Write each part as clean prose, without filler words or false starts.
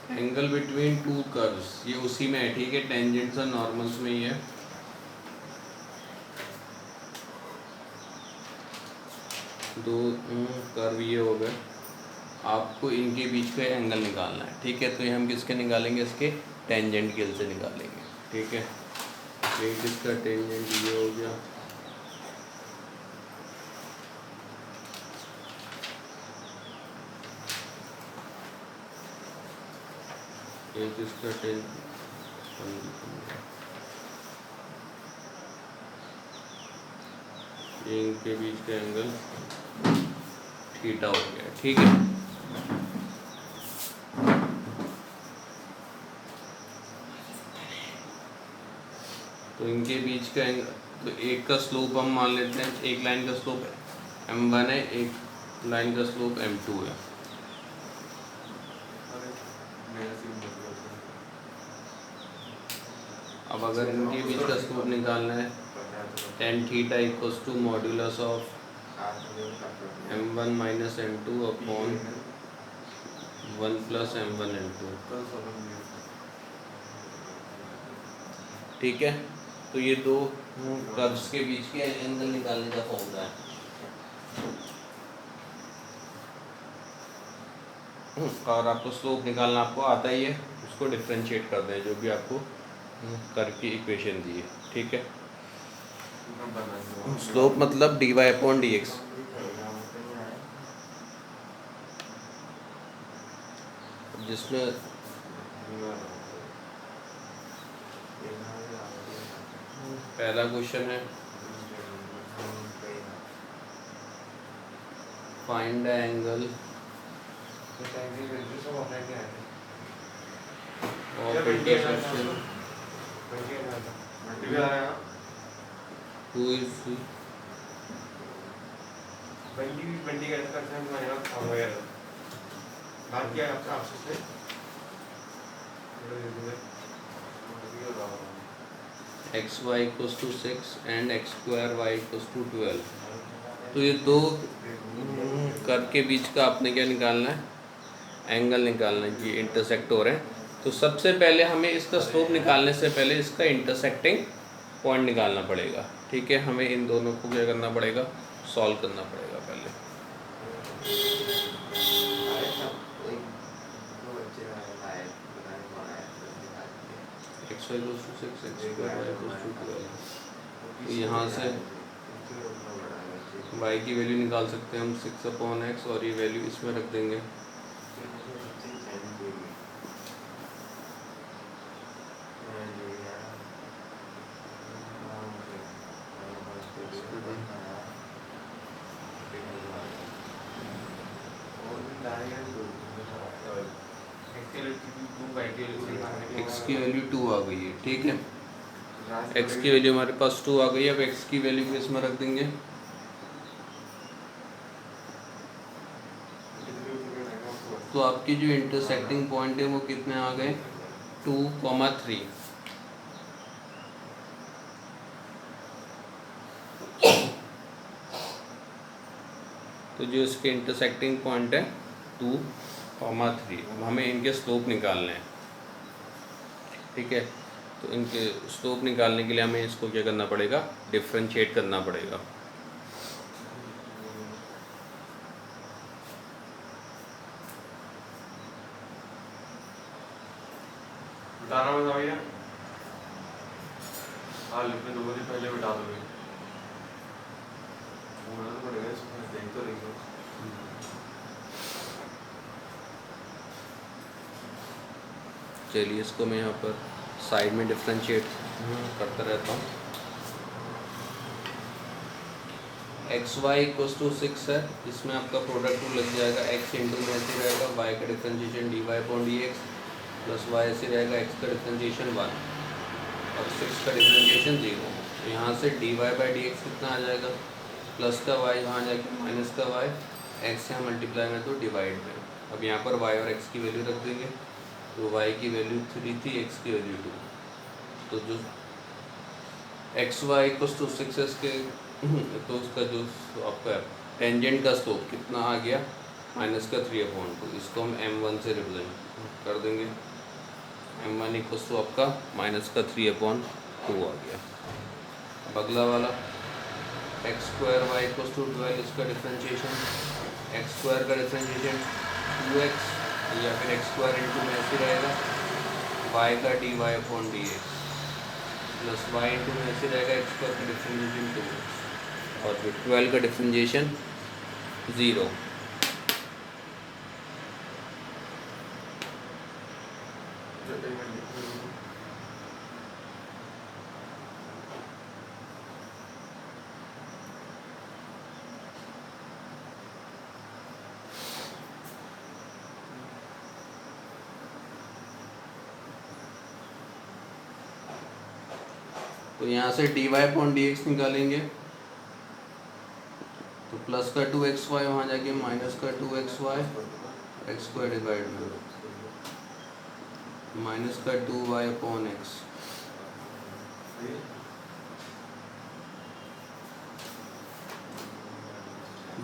Angle between two curves, ये उसी में है, ठीक है, टेंजेंट्स और नॉर्मल्स में ही है। दो कर्व ये हो गए, आपको इनके बीच का एंगल निकालना है, ठीक है। तो ये हम किसके निकालेंगे, इसके टेंजेंट के से निकालेंगे, ठीक है। ये किसका टेंजेंट ये हो गया, ये किसका टेंजेंट, ये इनके बीच का एंगल थीटा हो गया, ठीक है। तो इनके बीच का एंगल, तो एक का स्लोप हम मान लेते हैं, एक लाइन का स्लोप m1 है, एक लाइन का स्लोप m2 है। अब अगर इनके बीच का स्लोप निकालना है, tan theta equals to modulus of m1 minus m2 upon 1 plus m1 m2, ठीक है। तो ये दो कर्व्स के बीच के एंगल निकालने का फॉर्मूला है। और आपको स्लोप निकालना आपको आता ही है, उसको डिफरेंशिएट कर दें जो भी आपको कर्व की इक्वेशन दी है, ठीक है। स्लोप मतलब dy अपॉन dx, जिसमें पहला क्वेश्चन है find the angle of intersection 2 x y equals to 6 and x square y equals to 12। तो ये दो कर्व के बीच का आपने क्या निकालना है, एंगल निकालना है, ये इंटरसेक्ट हो रहे हैं। तो सबसे पहले हमें इसका स्लोप निकालने से पहले इसका इंटरसेक्टिंग पॉइंट निकालना पड़ेगा, ठीक है। हमें इन दोनों को क्या करना पड़ेगा, सॉल्व करना पड़ेगा पहले। X y equals to 6 x square y equals to 12। तो यहाँ से y की वैल्यू निकाल सकते हैं हम 6 अपॉन एक्स, और ये वैल्यू इसमें रख देंगे। एक्स की वैल्यू 2 आ गई है, ठीक है। एक्स की वैल्यू हमारे पास 2 आ गई है। अब एक्स की वैल्यू को इसमें रख देंगे। तो आपकी जो इंटरसेक्टिंग पॉइंट है वो कितने आ गए, 2,3। तो जो इसके इंटरसेक्टिंग पॉइंट है 2,3। अब हमें इनके स्लोप निकालने हैं, ठीक है। तो इनके स्लोप निकालने के लिए हमें इसको क्या करना पड़ेगा, डिफरेंशिएट करना पड़ेगा। बताना मत भैया, हाँ लिखने दो, पहले बिठा दोगे, बोलना तो पड़ेगा इसमें, देख तो रही हो। चलिए इसको मैं यहाँ पर साइड में डिफरेंशिएट करता रहता हूँ। एक्स वाई इक्वल्स टू 6 है, इसमें आपका प्रोडक्ट रूल लग जाएगा, एक्स इंटू में ऐसे रहेगा, वाई का differentiation d y upon d x plus y ऐसे रहेगा, एक्स का डिफरेंशिएशन 1 और 6 का डिफरेंशिएशन 0। तो यहाँ से d y by d x कितना आ जाएगा, प्लस का वाई वहाँ जाके माइनस का वाई, एक्स यहाँ मल्टीप्लाई में तो डिवाइड में। अब यहाँ पर वाई और एक्स की वैल्यू रख देंगे। तो वाई की वैल्यू 3 थी, एक्स की वैल्यू 2। तो जो एक्स वाई इक्वल्स टू 6 के तो उसका जो आपका टेंजेंट का स्लोप कितना आ गया, माइनस का 3/2, इसको हम m1 से रिप्रेजेंट कर देंगे। m1 इक्वल्स टू आपका माइनस का 3/2 आ गया। अब अगला वाला x² y इक्वल्स टू 12, इसका डिफ्रेंशिएशन, x² का डिफ्रेंशिएशन 2x या फिर x² इंटू में ऐसे रहेगा y का dy/dx प्लस y इंटू में ऐसे रहेगा x² का डिफ्रेंशिएशन 2x और फिर 12 का डिफ्रेंशिएशन 0। तो यहाँ से dy/dx निकालेंगे तो प्लस का 2xy वहाँ जाके माइनस का 2xy x² डिवाइड में माइनस का 2y/x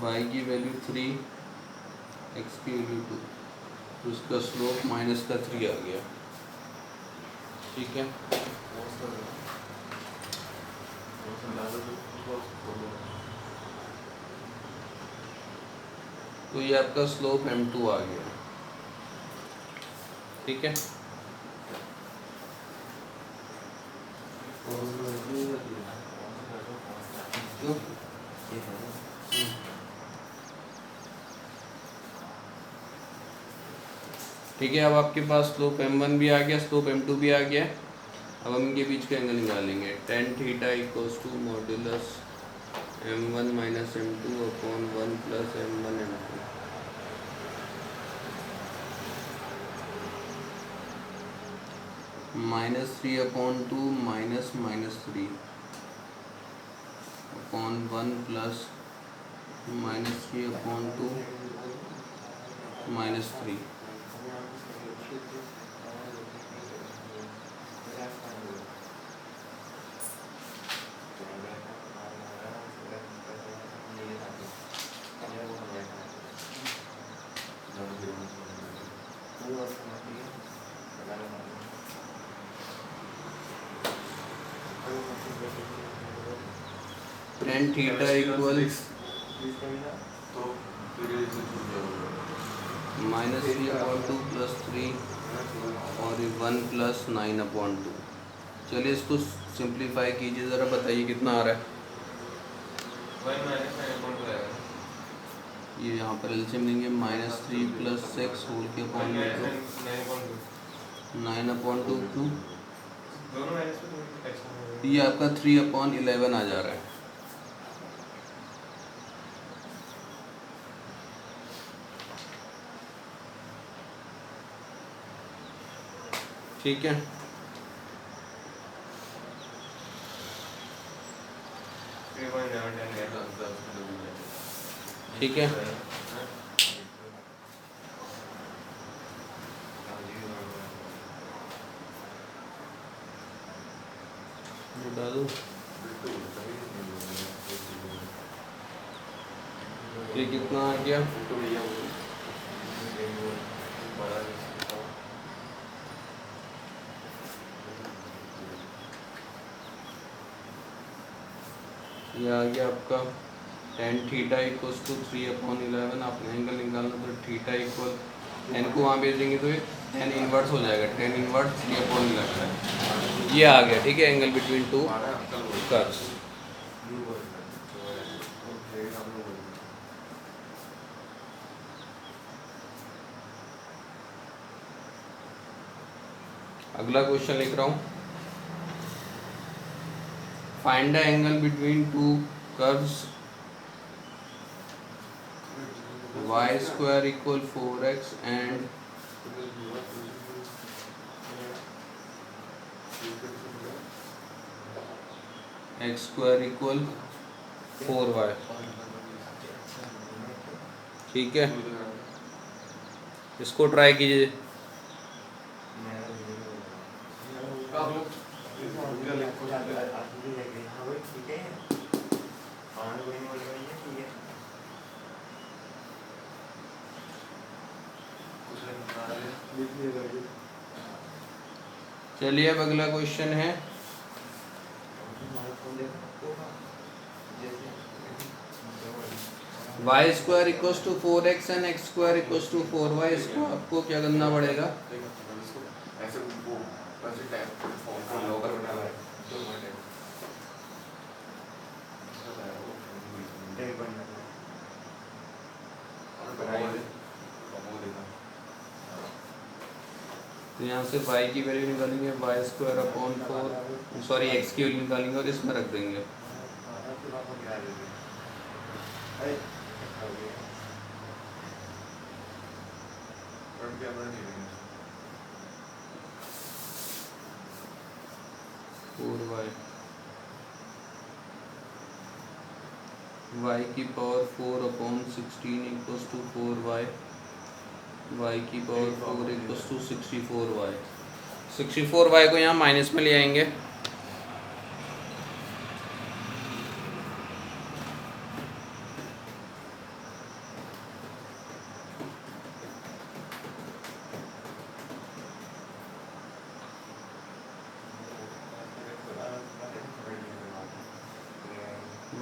y की वैल्यू 3, x की वैल्यू 2, तो उसका स्लोप माइनस का 3 आ गया। ठीक है, तो ये आपका स्लोप m2 आ गया। ठीक है, ठीक है। अब आपके पास स्लोप m1 भी आ गया, स्लोप m2 भी आ गया। अब हम इनके बीच का एंगल निकालेंगे। tan theta equals to modulus m1 minus m2 upon 1 plus m1 m2। -3/2 minus -3 upon 1 plus -3/2 -3। tan theta equals -3/2 plus 3 और 1 प्लस 9/2। चलिए इसको सिंप्लीफाई कीजिए ज़रा, बताइए कितना आ रहा है। ये यहाँ पर एलसीएम लेंगे, -3 + 6 होल के अपॉन 9/2 क्यों, ये आपका 3/11 आ जा रहा है। ठीक है, ठीक है। बता दो ये कितना आ गया। ये आ गया आपका tan थीटा इक्वल्स टू 3/11। आपने एंगल निकालना तो थीटा इक्वल एन को वहाँ भेज देंगे तो ये tan इनवर्स हो जाएगा, tan इनवर्स 3/11 ये आ गया। ठीक है, एंगल बिटवीन टू कर्व्स। अगला क्वेश्चन लिख रहा हूँ, find the angle between two curves y² equal 4x and x² equal 4y। ठीक है, इसको ट्राई कीजिए। चलिए अब अगला क्वेश्चन है y square equals to 4x and x square equals to 4y। इसको आपको क्या करना पड़ेगा? ऐसे वो वैसे टाइप फॉर्म को लॉकर बना है तो मैं टाइप और बनाई दे कमो देना। तो यहाँ से y की वैल्यू निकालेंगे, y square upon 4, sorry x की वैल्यू निकालेंगे और इसमें रख देंगे। y की power 4 upon 16 equals to 4y, y की power 4 equals to 64y। 64y को यहाँ माइनस में ले आएंगे,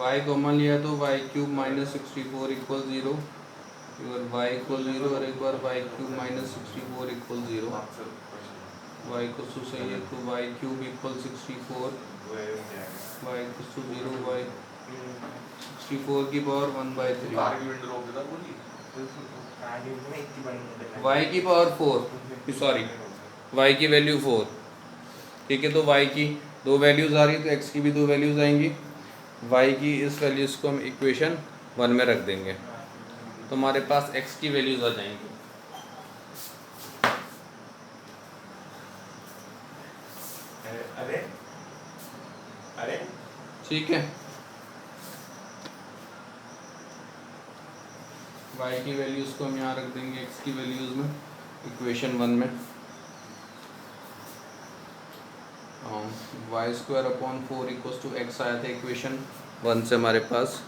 y कॉमन लिया तो y क्यूब माइनस 64 इक्वल 0, एक बार y इक्वल 0 और एक बार y cube minus 64 equal 0। y को सही है तो y cube equal 64, y equal to 0, y 64 की पावर 1/3, y की पावर 4, सॉरी y की वैल्यू 4। ठीक है, तो y की दो वैल्यूज़ आ रही है तो x की भी दो वैल्यूज़ आएंगी। y की इस वैल्यूज़ को हम इक्वेशन 1 में रख देंगे तो हमारे पास x की वैल्यूज़ आ जाएंगी। अरे अरे ठीक है, y की वैल्यूज़ को हम यहाँ रख देंगे x की वैल्यूज़ में, इक्वेशन 1 में। Y square upon 4 equals to x आया था इक्वेशन 1 से हमारे पास।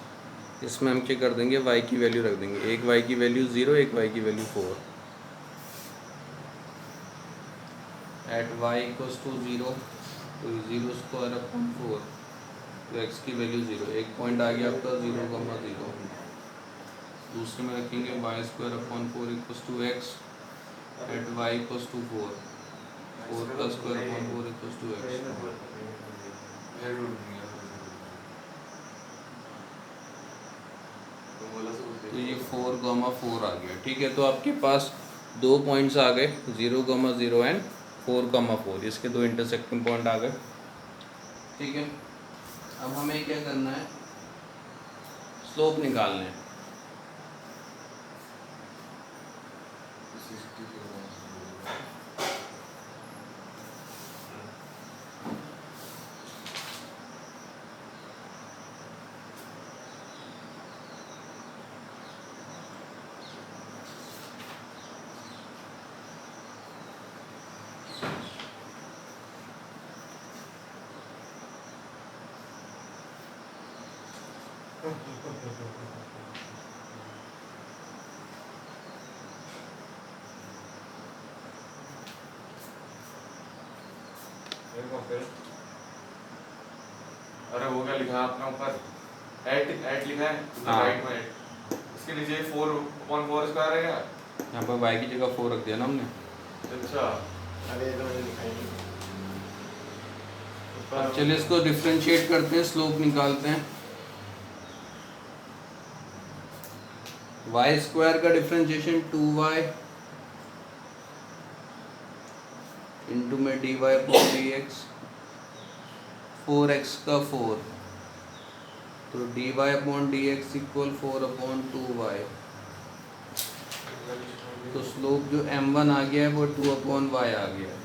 इसमें हम क्या कर देंगे, y की वैल्यू रख देंगे, एक y की वैल्यू 0, एक y की value 4। At y equals to 0 तो 0 स्क्वायर अपॉन 4 तो x की वैल्यू 0, एक पॉइंट आ गया आपका 0,0। दूसरे में रखेंगे y square upon 4 equals to x at y equals to 4, 4 का square upon 4 equals to x. तो ये 4,4 आ गया। ठीक है, तो आपके पास दो पॉइंट्स आ गए, 0,0 एंड 4,4, इसके दो इंटरसेक्टिंग पॉइंट आ गए। ठीक है, अब हमें क्या करना है, स्लोप निकालना है। अरे वो क्या लिखा है आपने ऊपर, एट लिखा है हाँ। राइट में 8, इसके नीचे 4/4 स्क्वायर है क्या? यहाँ पर y की जगह 4 रख दिया ना हमने। अच्छा अरे तो मैंने लिखा ही नहीं। अब चलिए इसको डिफरेंशिएट करते हैं, स्लोप निकालते हैं। y स्क्वायर का डिफरेंशिएशन 2y इंटू में dy अपॉन dx, 4x का 4 तो dy upon dx equal 4 upon 2y। तो स्लोप जो m1 आ गया है वो 2 अपॉन y आ गया है।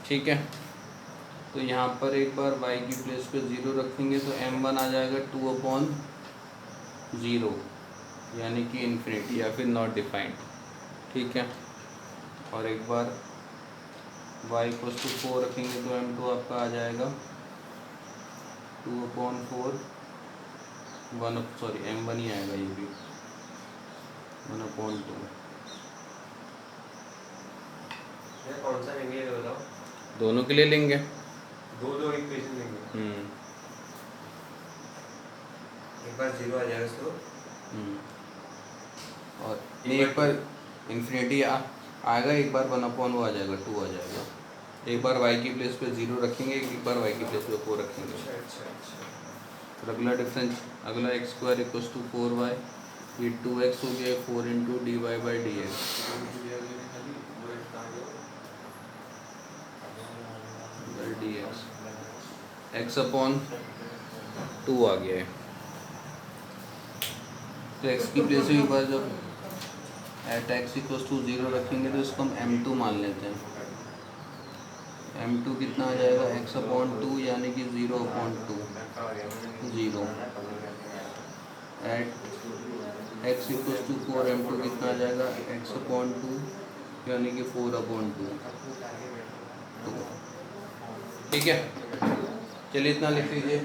ठीक है, तो यहाँ पर एक बार y की प्लेस पे 0 रखेंगे तो m1 आ जाएगा 2 अपॉन 0, यानी कि इन्फिनिटी या फिर नॉट डिफाइंड। ठीक है, और एक बार y इक्वल्स टू 4 रखेंगे तो m2 आपका आ जाएगा 2 अपॉन 4 m1 ही आएगा ये भी 1/2। ये कौन सा लेंगे ये बताओ। दोनों के लिए लेंगे। दो इक्वेशन लेंगे। एक बार 0 आ जाएगा इसको। और एक बार इन्फिनिटी आएगा, एक बार 1/2 आ जाएगा, 2 आ जाएगा। एक बार y की प्लेस पे 0 रखेंगे, एक बार y की प्लेस पे 4 रखेंगे। अच्छा। अगला डिफरेंस, अगला x² = 4y, ये 2x हो गया 4 × dy/dx। dx x/2 आ गया है। तो x की प्लेस में एक बार जब @x = 0 रखेंगे तो इसको हम m2 मान लेते हैं। m2 कितना आ जाएगा x/2 यानी कि 0/2 0 x = 4 m2 कितना आ जाएगा x/2 यानी कि 4/2। ठीक है, चलिए इतना लिख लीजिए।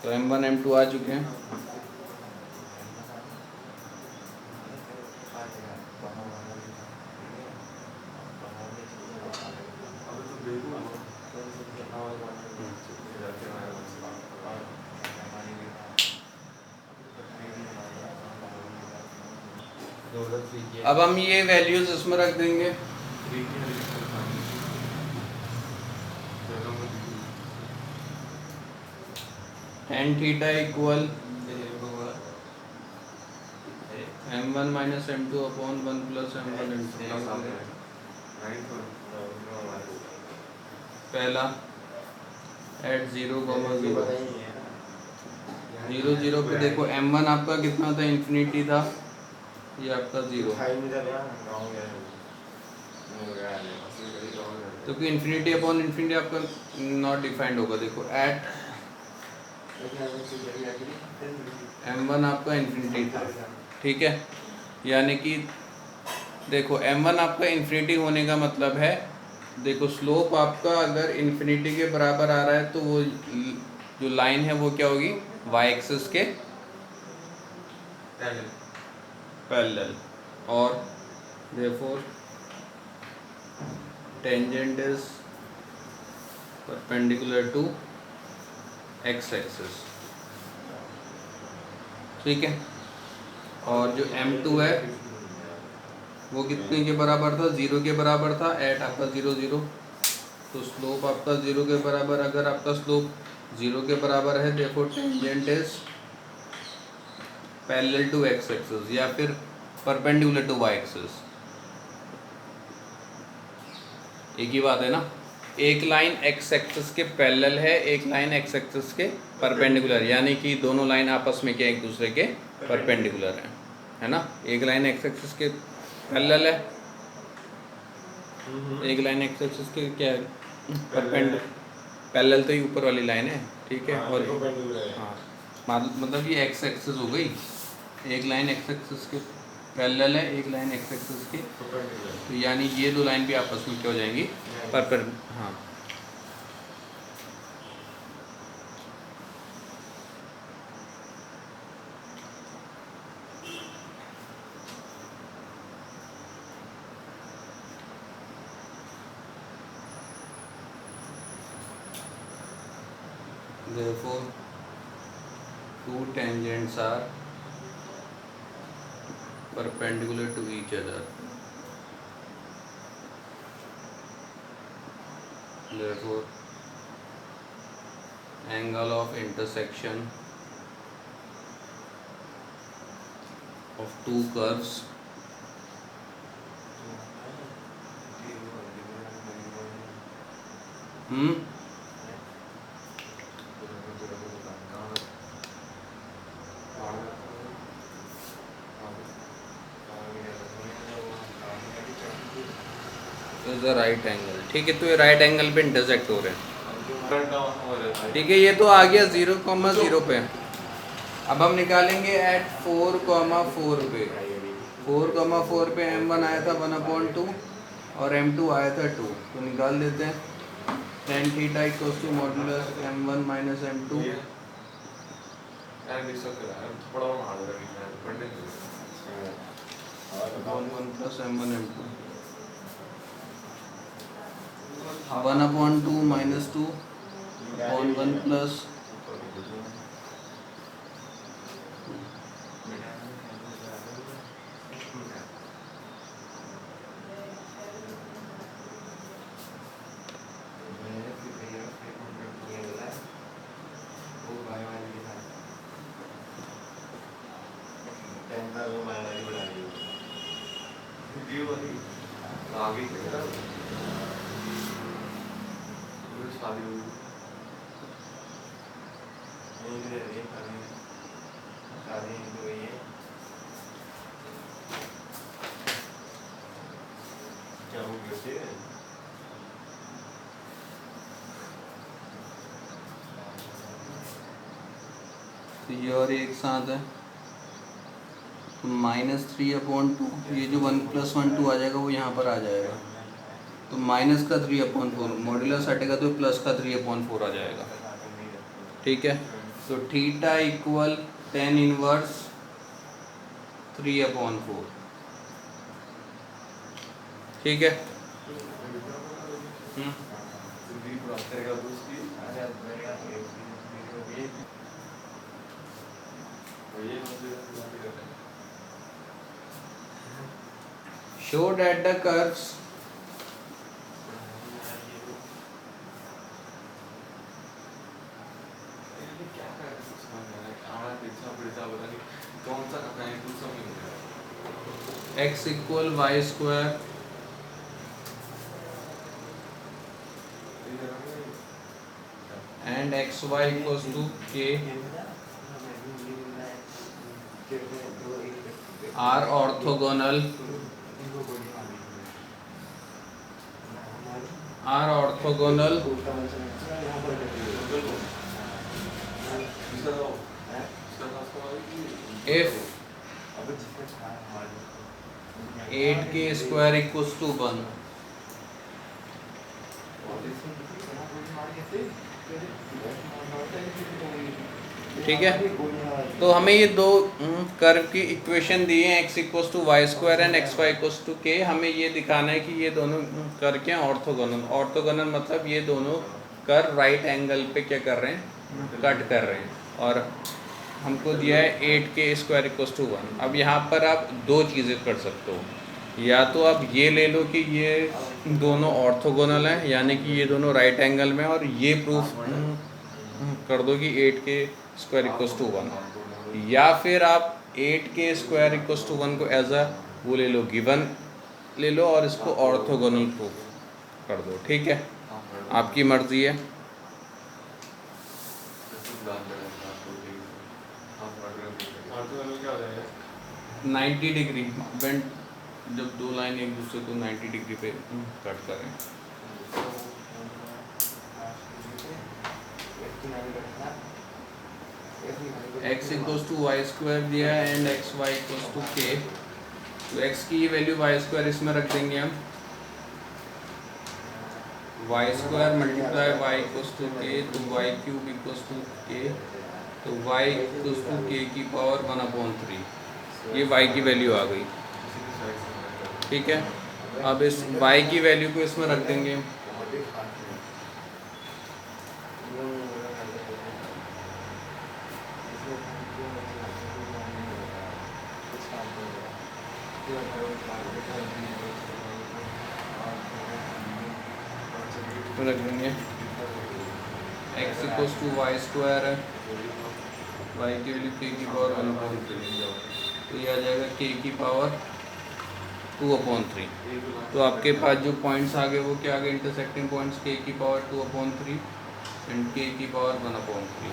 तो m1 m2 आ चुके हैं। अब हम ये वैल्यूज इसमें रख देंगे। tan θ = m1 - m2/1 + m1 m2। पहला @0, 0 0 पे देखो m1 आपका कितना था, इन्फिनिटी था, ये आपका 0। तो कि इन्फिनिटी आपका नॉट डिफाइंड होगा। देखो m1 आपका इन्फिनिटी था, ठीक है, यानी कि देखो m1 आपका इन्फिनिटी होने का मतलब है, देखो स्लोप आपका अगर इन्फिनिटी के बराबर आ रहा है तो वो जो लाइन है वो क्या होगी, y एक्सिस के पैरेलल, और therefore tangent is perpendicular to x axis. ठीक है, और जो m2 है वो कितने के बराबर था, 0 के बराबर था, आपका 0 0। तो स्लोप आपका 0 के बराबर, अगर आपका स्लोप 0 के बराबर है therefore tangent is parallel to x axis या फिर परपेंडिकुलर टू y एक्सिस। एक ही बात है ना, एक लाइन x एक्सिस के पैरेलल है, एक लाइन x एक्सिस के परपेंडिकुलर, यानी कि दोनों लाइन आपस में क्या एक दूसरे के परपेंडिकुलर है ना। एक लाइन x एक्सिस के पैरेलल है, एक लाइन x एक्सिस के क्या है, पैरेलल तो ये ऊपर वाली लाइन है, ठीक है। और हाँ मतलब ये x एक्सिस हो गई, एक लाइन x एक्सिस के पैरेलल है, एक लाइन x एक्सिस के, तो यानी ये दो लाइन भी आपस में क्या हो जाएंगी, हाँ। Therefore, two tangents are perpendicular to each other. Therefore, angle of intersection of two curves is a right angle। ठीक है, तो ये राइट एंगल पे इंटरसेक्ट हो रहे हैं। ठीक है, ये तो आ गया 0, 0 पे। अब हम निकालेंगे एट 4,4 पे 4,4 पे m1 आया था 1/2 और m2 आया था 2, तो निकाल देते हैं। tan theta equals to modulus m1 minus m2 1 plus m1 m2 1/2 minus 2 upon 1 plus तो ये और एक साथ है -3/2, ये जो 1 + 1 2 आ जाएगा वो यहाँ पर आ जाएगा, तो माइनस का 3/4 मॉड्यूलस हटेगा तो प्लस का 3/4 आ जाएगा। ठीक है, तो थीटा इक्वल tan इनवर्स 3/4। ठीक है। Show that the curves x equal y square and xy equals to k are orthogonal if 8k square equals to 1। ठीक है, तो हमें ये दो कर्व की इक्वेशन दी है, x equals to y square and x y equals to k. हमें ये दिखाना है कि ये दोनों कर्व क्या हैं, ऑर्थोगोनल। ऑर्थोगोनल मतलब ये दोनों कर्व राइट एंगल पे क्या कर रहे हैं, कट कर रहे हैं। और हमको दिया है 8k स्क्वायर इक्वल्स टू 1। अब यहाँ पर आप दो चीज़ें कर सकते हो, या तो आप ये ले लो कि ये दोनों ऑर्थोगोनल हैं, यानी कि ये दोनों राइट एंगल में, और ये प्रूफ कर दो कि 8k स्क्वायर इक्वल्स टू 1, या फिर आप 8k स्क्वायर इक्वल्स टू 1 को एज अ वो ले लो, गिवन ले लो, और इसको ऑर्थोगोनल प्रूफ कर दो। ठीक है, आपकी मर्जी है। क्या हो जाएगा? 90 डिग्री बेंड, जब दो लाइन एक दूसरे को 90 डिग्री पे कट करें। x equals to y square दिया है and x y equals to k, तो x की वैल्यू वाई स्क्वायर इसमें रख देंगे हम, y square multiply y equals to k, तो Y cube equals to k, तो वाई इक्वल्स टू के की पावर 1/3। ये y की वैल्यू आ गई। ठीक है, अब इस y की वैल्यू को इसमें रख देंगे। रख देंगे x equals to y square है, y की वैल्यू k की पावर 1/3, तो ये आ जाएगा k की पावर 2/3। तो आपके पास जो पॉइंट्स आ गए वो क्या आ गए, इंटरसेक्टिंग पॉइंट्स, k की पावर 2/3 एंड k की पावर 1/3।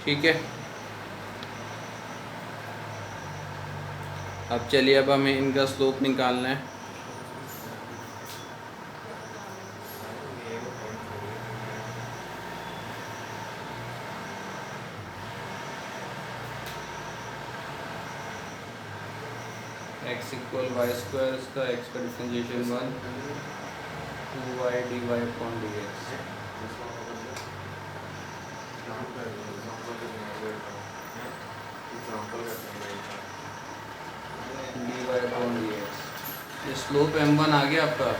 ठीक है, अब चलिए अब हमें इनका स्लोप निकालना है। एक्स इक्वल वाई स्क्वायर, इसका एक्स का differentiation 1 2y dy upon dx dy upon dx। ये स्लोप m1 आ गया आपका,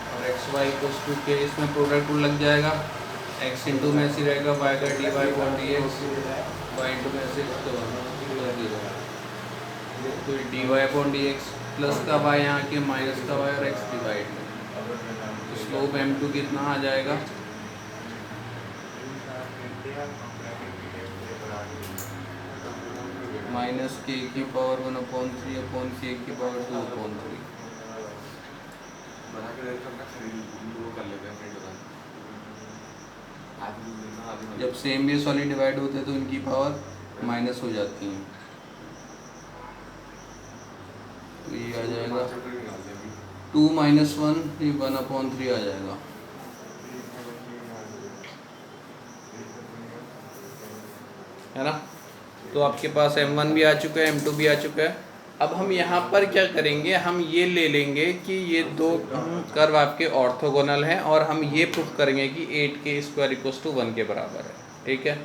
और एक्स वाई इक्वल्स टू के, इसमें प्रोडक्ट रूल लग जाएगा, x इंटू में ऐसे रहेगा y का dy upon dx, y into में ऐसे तो dy अपॉन dx प्लस का y यहाँ के माइनस का y और x डिवाइड में, तो स्लोप m2 कितना आ जाएगा, माइनस के की पावर 1 अपॉन 3 अपॉन के की पावर 2 अपॉन 3। बना के देखो ना, वो कर लेते हैं प्रिंट बना, आदमी लेना आदमी जब सेम बेस वाली डिवाइड होते हैं तो इनकी पावर माइनस हो जाती है, तो ये आ जाएगा 2 माइनस 1, ये 1 अपॉन 3 आ जाएगा। है ना, तो आपके पास m1 भी आ चुका है, m2 भी आ चुका है। अब हम यहाँ पर क्या करेंगे, हम ये ले लेंगे कि ये दो कर्व आपके ऑर्थोगोनल हैं, और हम ये प्रूफ करेंगे कि 8k² इक्वल्स टू 1 के बराबर है। ठीक है,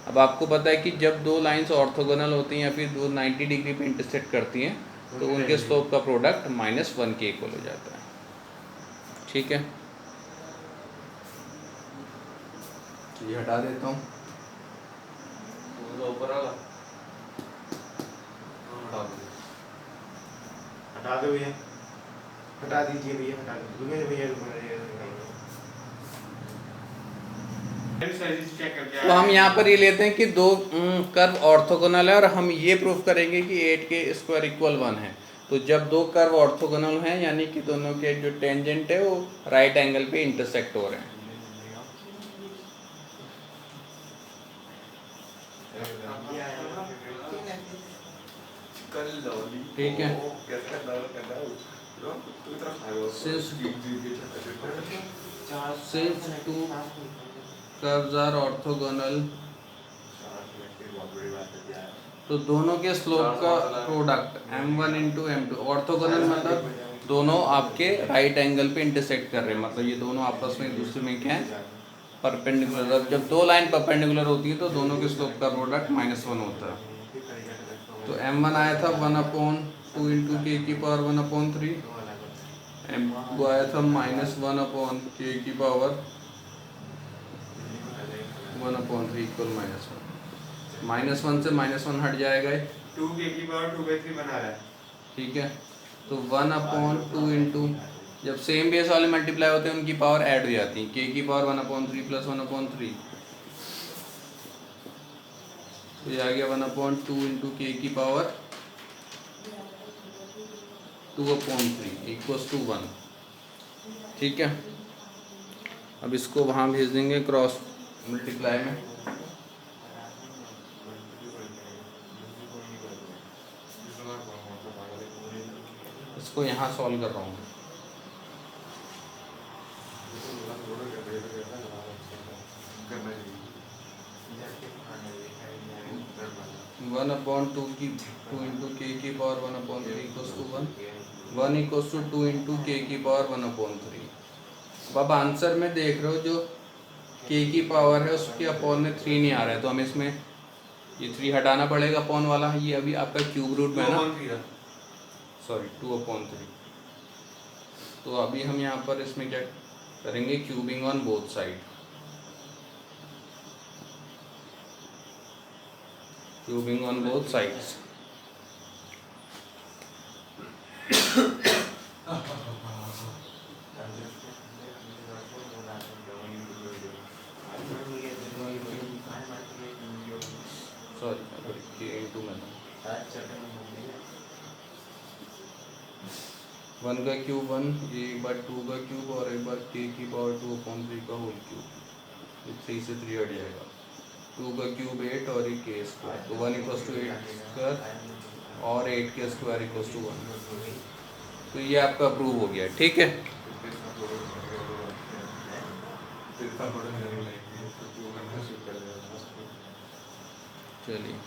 अब आपको पता है कि जब दो लाइंस ऑर्थोगोनल होती हैं या फिर दो 90 डिग्री पे इंटरसेक्ट करती हैं तो उनके स्लोप का प्रोडक्ट -1 के इक्वल हो जाता है। ठीक है, ये हटा देता हूँ, ऊपर वाला हटा दो भैया, हटा दीजिए भैया, हटा दीजिए भैया। तो हम यहाँ पर ये लेते हैं कि दो कर्व ऑर्थोगोनल है और हम ये प्रूफ करेंगे कि 8k² इक्वल 1 है। तो जब दो कर्व ऑर्थोगोनल हैं यानी कि दोनों के जो टेंजेंट है वो राइट एंगल पे इंटरसेक्ट हो रहे हैं। ठीक है, since two curves are orthogonal, तो दोनों के स्लोप का product m1 into m2, orthogonal मतलब दोनों आपके राइट एंगल पे इंटरसेक्ट कर रहे हैं, मतलब ये दोनों आपस में एक दूसरे में क्या है, परपेंडिकुलर। जब दो लाइन परपेंडिकुलर होती है तो दोनों के स्लोप का प्रोडक्ट -1 होता है। तो m1 आया था 1/2 इंटू के की पावर 1/3, m2 आया था -1 अपॉन के की पावर 1/3 इक्वल -1। -1 से -1 हट जाएगा, 2k की पावर 2/3 बना रहा है। ठीक है, तो 1/2 इंटू, जब सेम बेस वाले मल्टीप्लाई होते हैं उनकी पावर ऐड हो जाती है, के की पावर 1/3 प्लस 1/3, तो ये आ गया 1/2 इंटू के की पावर 2/3 इक्वल्स टू 1। ठीक है, अब इसको वहाँ भेज देंगे क्रॉस मल्टीप्लाई में, इसको यहाँ सॉल्व कर रहा हूँ। One upon two into k की power 1/3 equals to 1 equals to 2 into k की पावर 1/3। अब आंसर में देख रहे हो जो के की पावर है उसके अपॉन में 3 नहीं आ रहा है, तो हमें इसमें ये 3 हटाना पड़ेगा अपॉन वाला, ये अभी आपका क्यूब रूट में है ना, सॉरी 2/3। तो अभी हम यहाँ पर इसमें क्या करेंगे, cubing on both side, cubing on both sides. Sorry के इंटू में 1 का क्यूब 1, एक बार 2 का क्यूब और एक बार के की पावर 2/3 का होल क्यूब, 3 से 3 हट जाएगा, 2 का क्यूब 8 और एक के स्क्वायर, तो 1 इक्वल्स टू 8² और 8k² इक्वल्स टू 1। तो ये आपका अप्रूव हो गया। ठीक है, चलिए।